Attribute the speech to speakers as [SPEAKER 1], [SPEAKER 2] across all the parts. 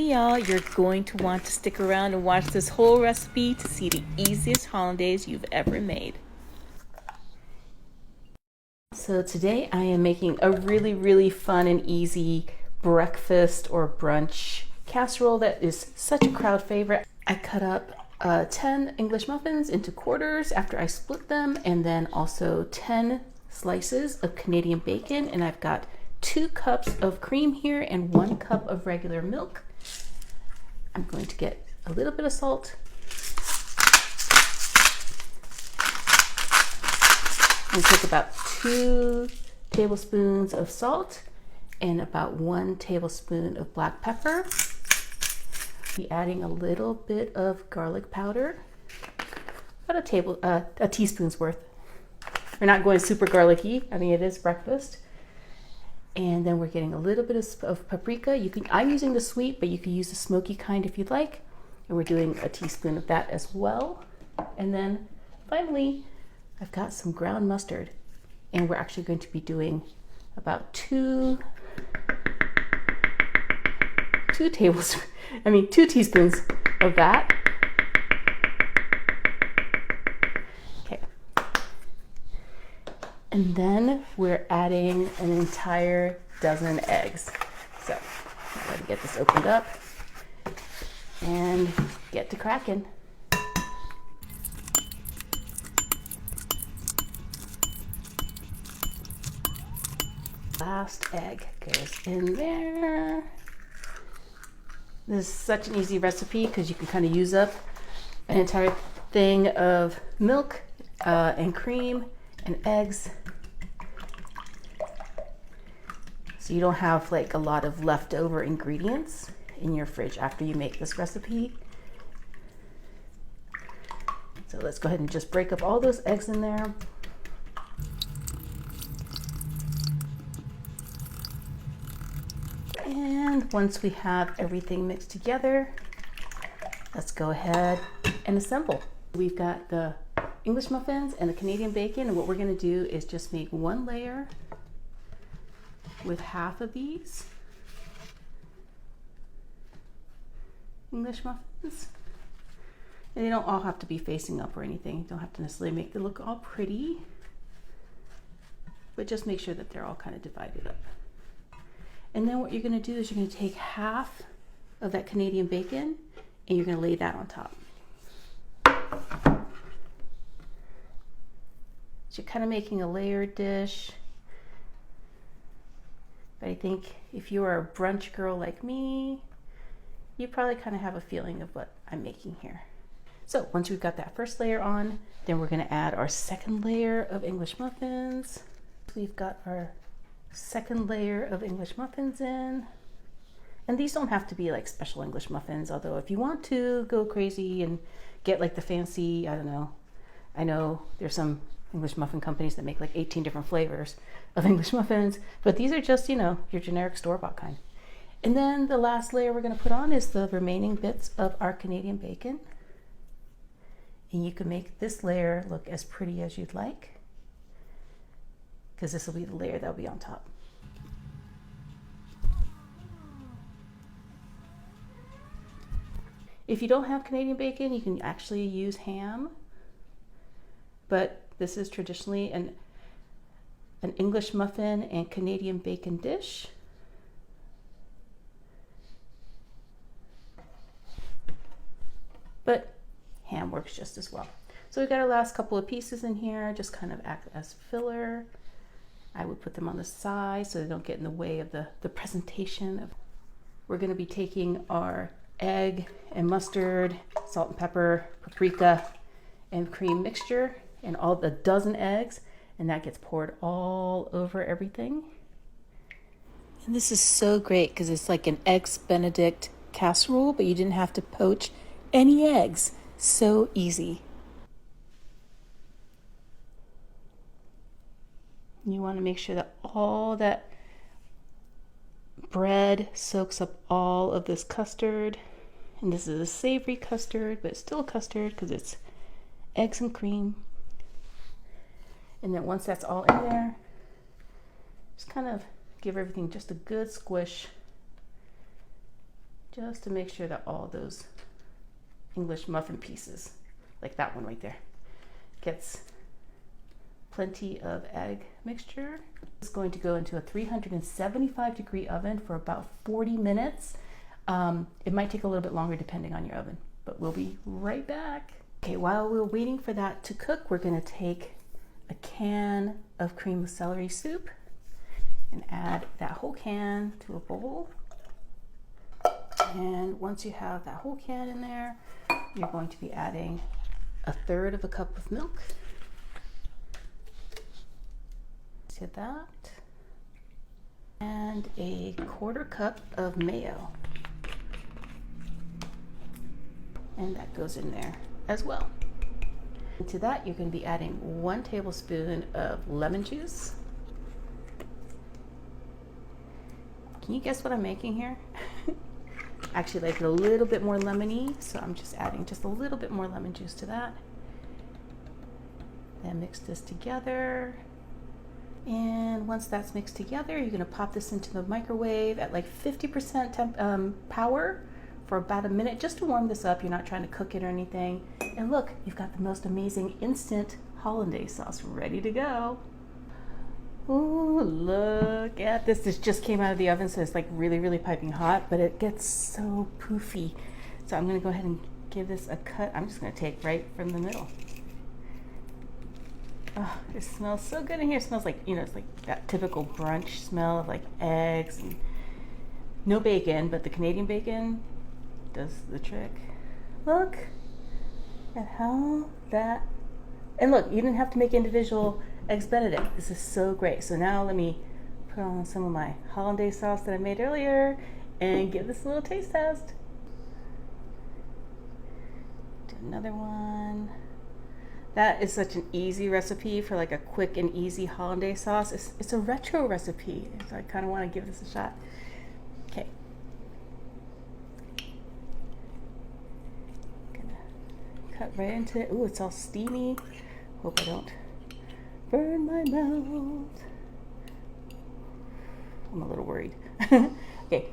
[SPEAKER 1] Hey y'all, you're going to want to stick around and watch this whole recipe to see the easiest hollandaise you've ever made. So today I am making a really fun and easy breakfast or brunch casserole that is such a crowd favorite. I cut up 10 English muffins into quarters after I split them, and then also 10 slices of Canadian bacon, and I've got 2 cups of cream here and 1 cup of regular milk. I'm going to get a little bit of salt. I'm going to take about 2 tablespoons of salt and about 1 tablespoon of black pepper. Be adding a little bit of garlic powder, about a teaspoon's worth. We're not going super garlicky. I mean, it is breakfast. And then we're getting a little bit of paprika. I'm using the sweet, but you can use the smoky kind if you'd like. And we're doing a teaspoon of that as well. And then finally, I've got some ground mustard. And we're actually going to be doing about 2 teaspoons of that. Okay. And then we're adding an entire dozen eggs. So I'm going to get this opened up and get to cracking. Last egg goes in there. This is such an easy recipe because you can kind of use up an entire thing of milk and cream and eggs, so you don't have like a lot of leftover ingredients in your fridge after you make this recipe. So let's go ahead and just break up all those eggs in there. And once we have everything mixed together, let's go ahead and assemble. We've got the English muffins and the Canadian bacon, and what we're going to do is just make 1 layer with half of these English muffins. And they don't all have to be facing up or anything. You don't have to necessarily make them look all pretty, but just make sure that they're all kind of divided up. And then what you're going to do is you're going to take half of that Canadian bacon and you're going to lay that on top. So you're kind of making a layered dish. But I think if you are a brunch girl like me, you probably kind of have a feeling of what I'm making here. So once we've got that first layer on, then we're going to add our second layer of English muffins. We've got our second layer of English muffins in. And these don't have to be like special English muffins, although if you want to go crazy and get like the fancy, I don't know, I know there's some English muffin companies that make like 18 different flavors of English muffins, but these are just, you know, your generic store-bought kind. And then the last layer we're going to put on is the remaining bits of our Canadian bacon. And you can make this layer look as pretty as you'd like, because this will be the layer that will be on top. If you don't have Canadian bacon, you can actually use ham, but this is traditionally an English muffin and Canadian bacon dish. But ham works just as well. So we've got our last couple of pieces in here, just kind of act as filler. I would put them on the side so they don't get in the way of the presentation. We're going to be taking our egg and mustard, salt and pepper, paprika, and cream mixture, and all the dozen eggs, and that gets poured all over everything. And this is so great because it's like an eggs Benedict casserole, but you didn't have to poach any eggs. So easy. You want to make sure that all that bread soaks up all of this custard. And this is a savory custard, but it's still custard because it's eggs and cream. And then once that's all in there, just kind of give everything just a good squish. just to make sure that all those English muffin pieces, like that one right there, gets plenty of egg mixture. It's going to go into a 375-degree oven for about 40 minutes. It might take a little bit longer depending on your oven, but we'll be right back. Okay, while we're waiting for that to cook, we're gonna take a can of cream of celery soup and add that whole can to a bowl. And once you have that whole can in there, you're going to be adding 1/3 of a cup of milk. Hit that. And a 1/4 cup of mayo. And that goes in there as well. And to that, you're going to be adding 1 tablespoon of lemon juice. Can you guess what I'm making here? Actually, like it a little bit more lemony, so I'm just adding just a little bit more lemon juice to that. Then mix this together. And once that's mixed together, you're gonna pop this into the microwave at like 50% power for about a minute, just to warm this up. You're not trying to cook it or anything. And look, you've got the most amazing instant hollandaise sauce ready to go. Ooh, look at this. This just came out of the oven, so it's like really, really piping hot, but it gets so poofy. So I'm gonna go ahead and give this a cut. I'm just gonna take right from the middle. Oh, it smells so good in here. It smells like, you know, it's like that typical brunch smell of like eggs and no bacon, but the Canadian bacon does the trick. Look at how that, and look, you didn't have to make individual eggs Benedict. This is so great. So now let me put on some of my hollandaise sauce that I made earlier and give this a little taste test. Do another one. That is such an easy recipe for like a quick and easy hollandaise sauce. It's a retro recipe, so I kind of want to give this a shot. Okay. Gonna cut right into it. Ooh, it's all steamy. Hope I don't burn my mouth. I'm a little worried. Okay.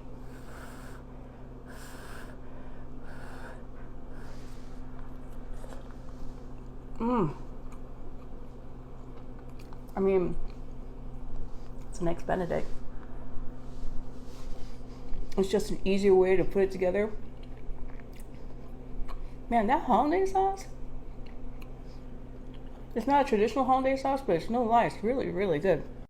[SPEAKER 1] I mean, it's an eggs Benedict. It's just an easier way to put it together. Man, that hollandaise sauce, it's not a traditional hollandaise sauce, but it's no lie, it's really, really good.